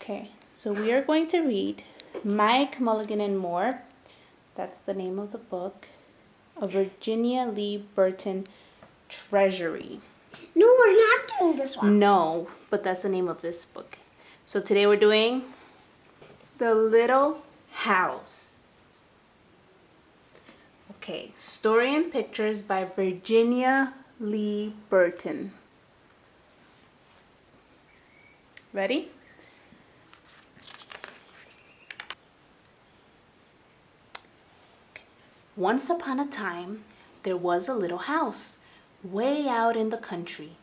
Okay, so we are going to read Mike Mulligan and More. That's the name of the book. A Virginia Lee Burton Treasury. No, we're not doing this one. No, but that's the name of this book. So today we're doing The Little House. Okay, story and pictures by Virginia Lee Burton. Ready? Once upon a time, there was a little house way out in the country.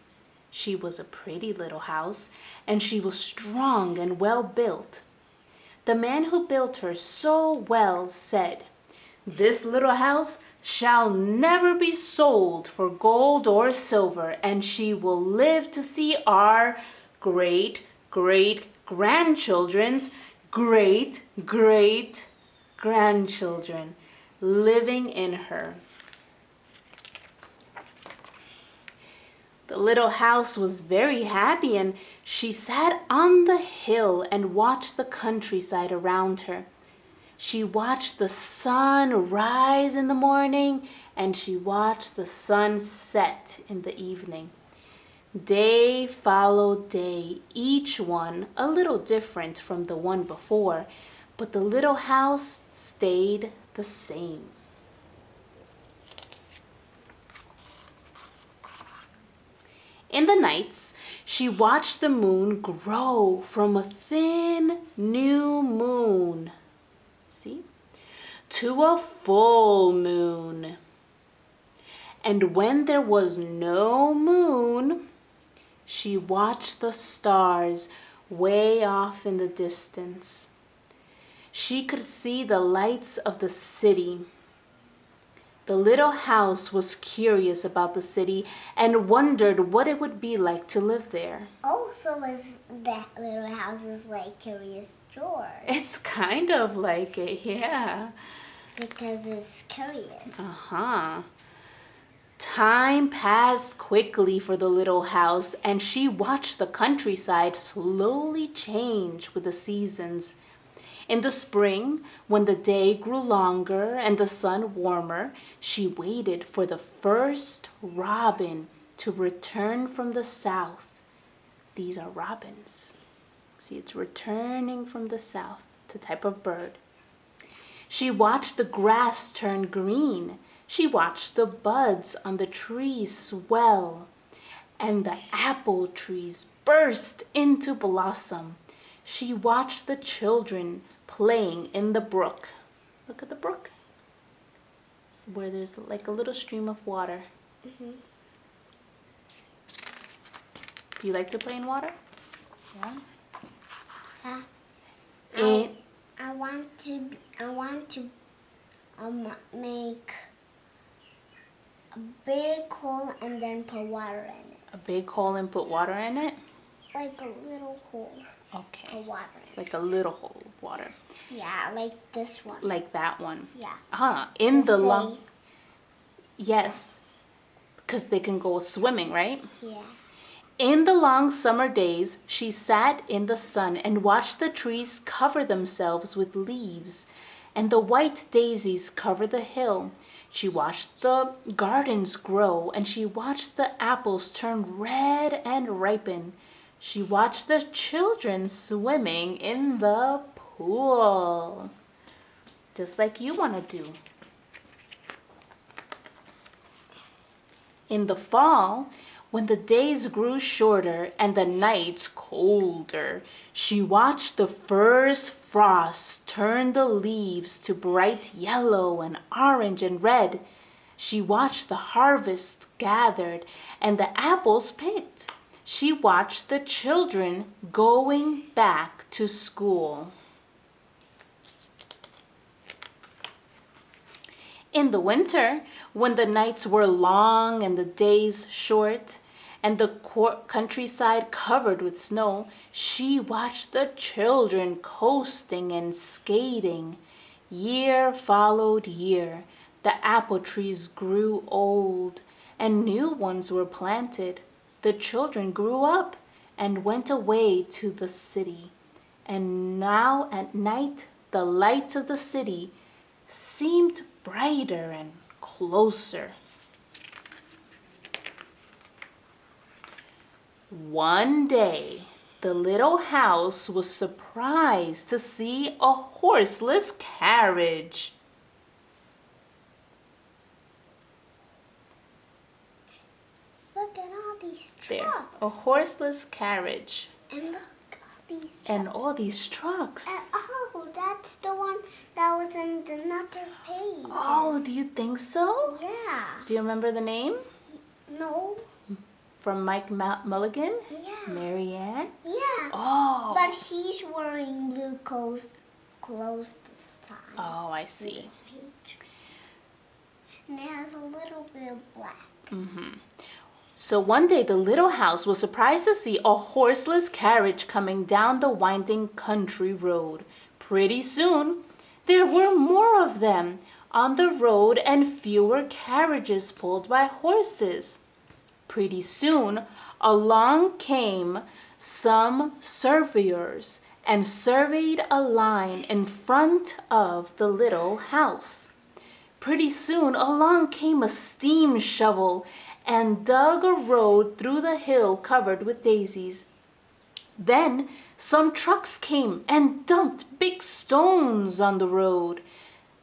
She was a pretty little house, and she was strong and well built. The man who built her so well said, "This little house shall never be sold for gold or silver, and she will live to see our great-great-grandchildren's great-great-grandchildren living in her." The little house was very happy, and she sat on the hill and watched the countryside around her. She watched the sun rise in the morning, and she watched the sun set in the evening. Day followed day, each one a little different from the one before, but the little house stayed the same. In the nights, she watched the moon grow from a thin new moon, see, to a full moon. And when there was no moon, she watched the stars way off in the distance. She could see the lights of the city. The little house was curious about the city and wondered what it would be like to live there. Oh, so is that little house is like Curious George? It's kind of like it, yeah. Because it's curious. Uh-huh. Time passed quickly for the little house, and she watched the countryside slowly change with the seasons. In the spring, when the day grew longer and the sun warmer, she waited for the first robin to return from the south. These are robins. See, it's returning from the south. It's a type of bird. She watched the grass turn green. She watched the buds on the trees swell, and the apple trees burst into blossom. She watched the children playing in the brook. Look at the brook. It's where there's like a little stream of water. Mm-hmm. Do you like to play in water? Yeah. And I want to make a big hole and then put water in it. a big hole and put water in it? Like a little hole. Okay. For water in it. Like a little hole of water. Yeah, like this one. Like that one. Yeah. In the long. Yes. Because they can go swimming, right? Yeah. In the long summer days, she sat in the sun and watched the trees cover themselves with leaves, and the white daisies cover the hill. She watched the gardens grow, and she watched the apples turn red and ripen. She watched the children swimming in the pool, just like you want to do. In the fall, when the days grew shorter and the nights colder, she watched the first frost turn the leaves to bright yellow and orange and red. She watched the harvest gathered and the apples picked. She watched the children going back to school. In the winter, when the nights were long and the days short, and the countryside covered with snow, she watched the children coasting and skating. Year followed year. The apple trees grew old, and new ones were planted. The children grew up and went away to the city. And now at night, the lights of the city seemed brighter and closer. One day, the little house was surprised to see a horseless carriage. Look at all these trucks. There, a horseless carriage. And look at all these trucks. And all these trucks. Oh, that's the one that was in the another page. Oh, do you think so? Yeah. Do you remember the name? No. From Mike Mulligan? Yeah. Marianne? Yeah. Oh. But he's wearing blue clothes this time. Oh, I in see. this page. And it has a little bit of black. Mm-hmm. So one day the little house was surprised to see a horseless carriage coming down the winding country road. Pretty soon, there were more of them on the road and fewer carriages pulled by horses. Pretty soon, along came some surveyors and surveyed a line in front of the little house. Pretty soon, along came a steam shovel and dug a road through the hill covered with daisies. Then some trucks came and dumped big stones on the road.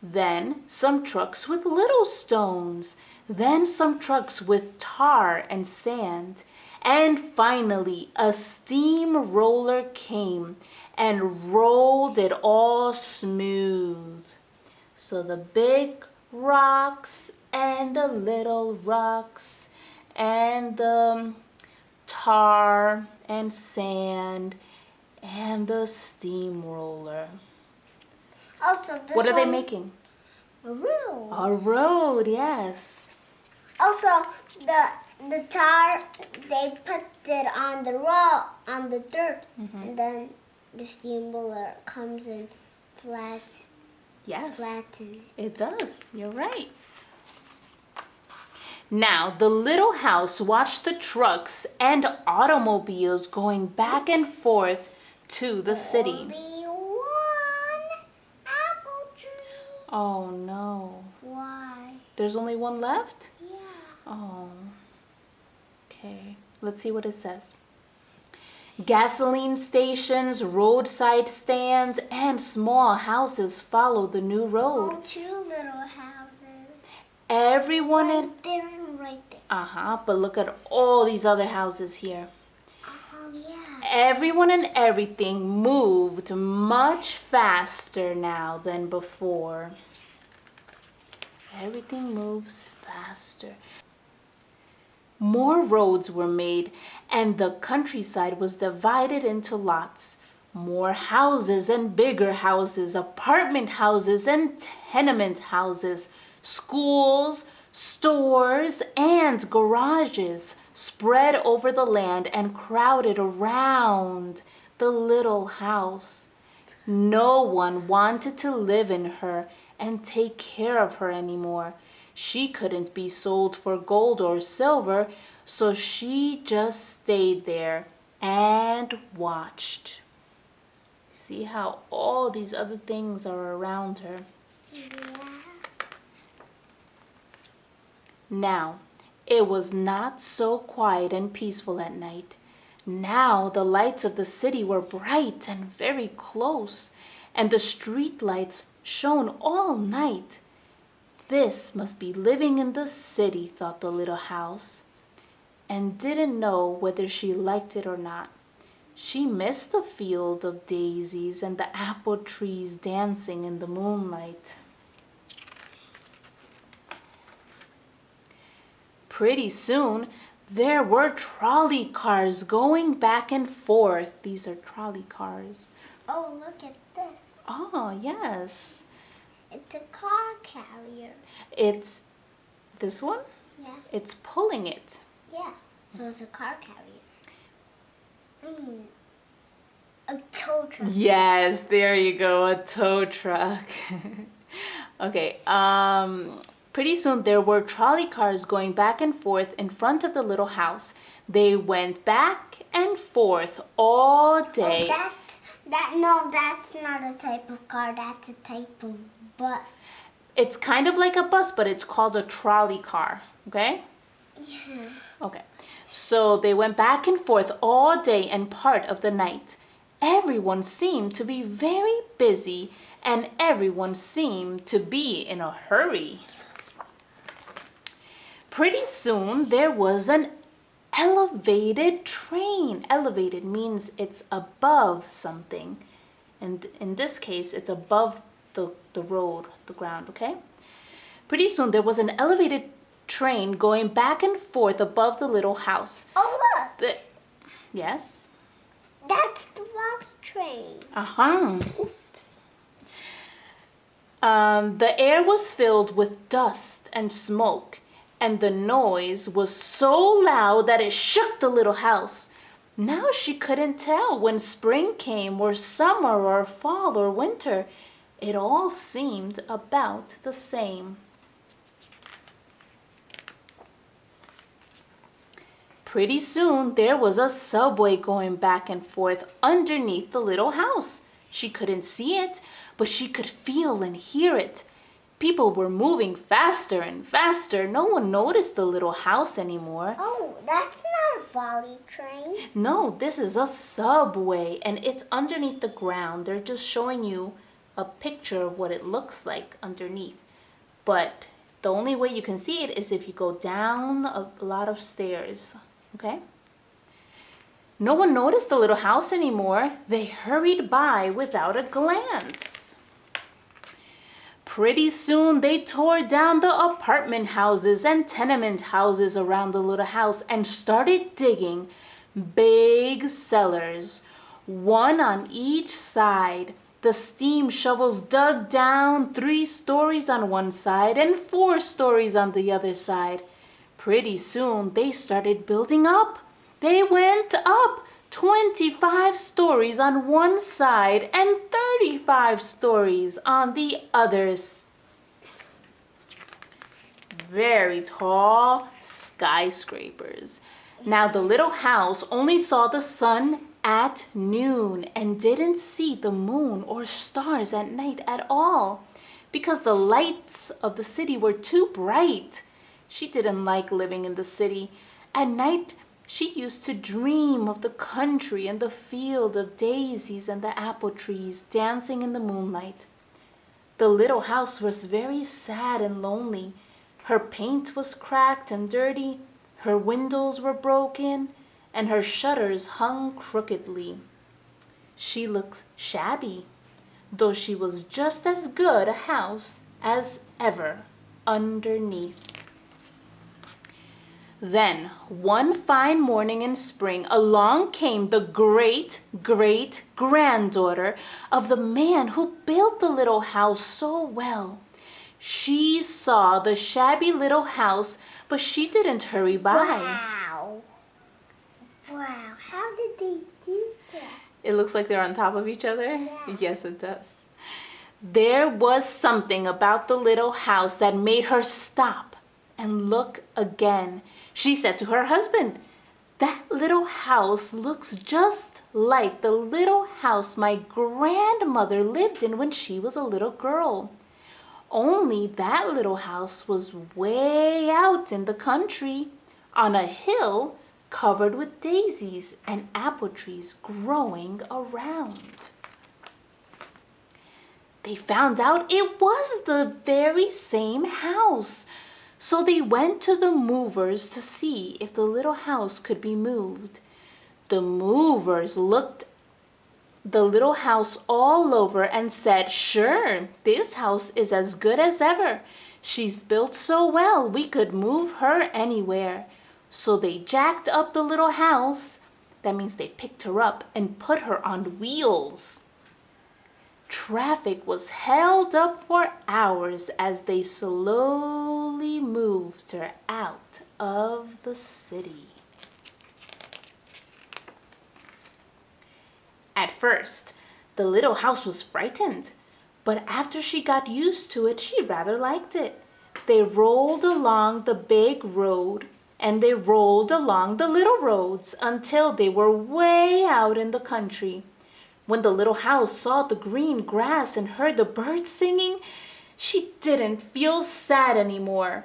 Then some trucks with little stones. Then some trucks with tar and sand. And finally, a steamroller came and rolled it all smooth. So the big rocks and the little rocks and the tar and sand and the steamroller. Also, this What are they one- making? A road. A road, yes. Also, the tar, they put it on the road, on the dirt, and then the steamroller comes in Yes, flatten. it does. You're right. Now, the little house watched the trucks and automobiles going back and forth to the city. Only one apple tree. Oh no. Why? There's only one left? Yeah. Oh. Okay. Let's see what it says. Gasoline stations, roadside stands, and small houses follow the new road. Oh, two little houses. Everyone in... Right there and right there. Uh-huh, but look at all these other houses here. Oh, yeah. Everyone and everything moved much faster now than before. Everything moves faster. More roads were made, and the countryside was divided into lots. More houses and bigger houses, apartment houses and tenement houses, schools, stores, and garages spread over the land and crowded around the little house. No one wanted to live in her and take care of her anymore. She couldn't be sold for gold or silver, so she just stayed there and watched. See how all these other things are around her. Yeah. Now, it was not so quiet and peaceful at night. Now the lights of the city were bright and very close, and the street lights shone all night. This must be living in the city, thought the little house, and didn't know whether she liked it or not. She missed the field of daisies and the apple trees dancing in the moonlight. Pretty soon, there were trolley cars going back and forth. These are trolley cars. Oh, look at this. Oh, yes. It's a car carrier. It's this one? Yeah. It's pulling it. Yeah. So it's a car carrier. A tow truck. Yes, there you go, a tow truck. Okay, pretty soon there were trolley cars going back and forth in front of the little house. They went back and forth all day. Oh, No, that's not a type of car. That's a type of bus. It's kind of like a bus, but it's called a trolley car, okay? Yeah. Okay. So they went back and forth all day and part of the night. Everyone seemed to be very busy and everyone seemed to be in a hurry. Pretty soon there was an elevated train. Elevated means it's above something. And in this case, it's above the road, the ground, okay? Pretty soon there was an elevated train going back and forth above the little house. Oh, look. Yes? That's the Wally train. Uh-huh. The air was filled with dust and smoke, and the noise was so loud that it shook the little house. Now she couldn't tell when spring came or summer or fall or winter. It all seemed about the same. Pretty soon there was a subway going back and forth underneath the little house. She couldn't see it, but she could feel and hear it. People were moving faster and faster. No one noticed the little house anymore. Oh, that's not a Wally train. No, this is a subway and it's underneath the ground. They're just showing you a picture of what it looks like underneath. But the only way you can see it is if you go down a lot of stairs. Okay? No one noticed the little house anymore. They hurried by without a glance. Pretty soon they tore down the apartment houses and tenement houses around the little house and started digging big cellars, one on each side. The steam shovels dug down 3 stories on one side and 4 stories on the other side. Pretty soon they started building up. They went up 25 stories on one side and 35 stories on the others. Very tall skyscrapers. Now the little house only saw the sun at noon and didn't see the moon or stars at night at all because the lights of the city were too bright. She didn't like living in the city. At night, she used to dream of the country and the field of daisies and the apple trees dancing in the moonlight. The little house was very sad and lonely. Her paint was cracked and dirty, her windows were broken, and her shutters hung crookedly. She looked shabby, though she was just as good a house as ever underneath. Then, one fine morning in spring, along came the great-great-granddaughter of the man who built the little house so well. She saw the shabby little house, but she didn't hurry by. Wow. Wow. How did they do that? It looks like they're on top of each other? Yeah. Yes, it does. There was something about the little house that made her stop and look again. She said to her husband, "That little house looks just like the little house my grandmother lived in when she was a little girl. Only that little house was way out in the country, on a hill covered with daisies and apple trees growing around." They found out it was the very same house. So they went to the movers to see if the little house could be moved. The movers looked the little house all over and said, "Sure, this house is as good as ever. She's built so well we could move her anywhere." So they jacked up the little house. That means they picked her up and put her on wheels. Traffic was held up for hours as they slowly moved her out of the city. At first, the little house was frightened, but after she got used to it, she rather liked it. They rolled along the big road and they rolled along the little roads until they were way out in the country. When the little house saw the green grass and heard the birds singing, she didn't feel sad anymore.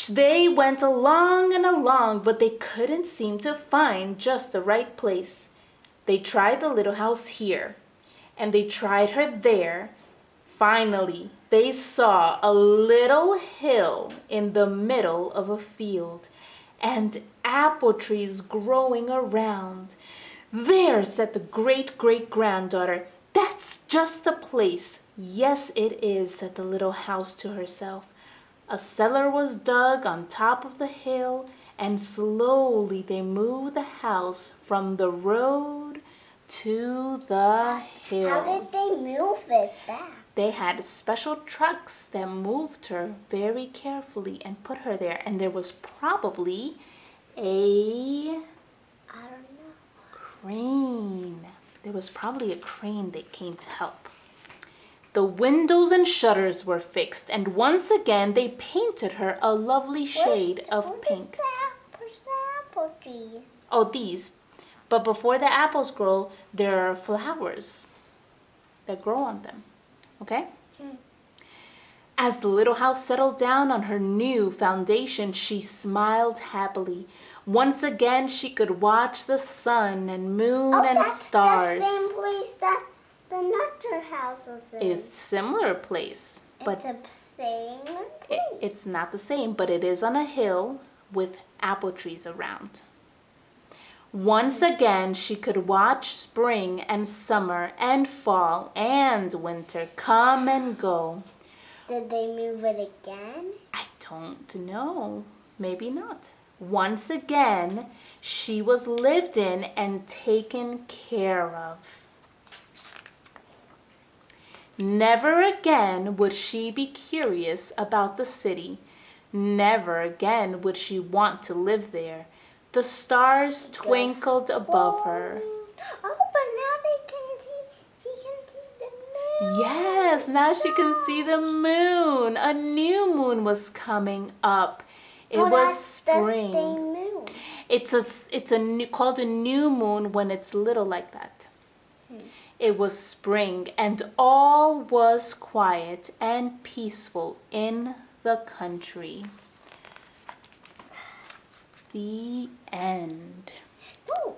They went along and along, but they couldn't seem to find just the right place. They tried the little house here, and they tried her there. Finally, they saw a little hill in the middle of a field, and apple trees growing around. "There," said the great-great-granddaughter. "That's just the place." "Yes, it is," said the little house to herself. A cellar was dug on top of the hill, and slowly they moved the house from the road to the hill. How did they move it back? They had special trucks that moved her very carefully and put her there. And there was probably a I don't know. crane. There was probably a crane that came to help. The windows and shutters were fixed, and once again they painted her a lovely shade of pink. Where's the apple trees? Oh, these. But before the apples grow, there are flowers that grow on them. Okay? As the little house settled down on her new foundation, she smiled happily. Once again, she could watch the sun and moon and stars. That's the same place that the Nutter house was in. It's a similar place, but it's the same place. it's not the same, but it is on a hill with apple trees around. Once again, she could watch spring and summer and fall and winter come and go. Did they move it again? I don't know. Maybe not. Once again, she was lived in and taken care of. Never again would she be curious about the city. Never again would she want to live there. The stars twinkled above her. Oh, but now she can see the moon. Yes, now she can see the moon. A new moon was coming up. It was spring. The same moon. It's called a new moon when it's little like that. It was spring, and all was quiet and peaceful in the country. The end. Oh.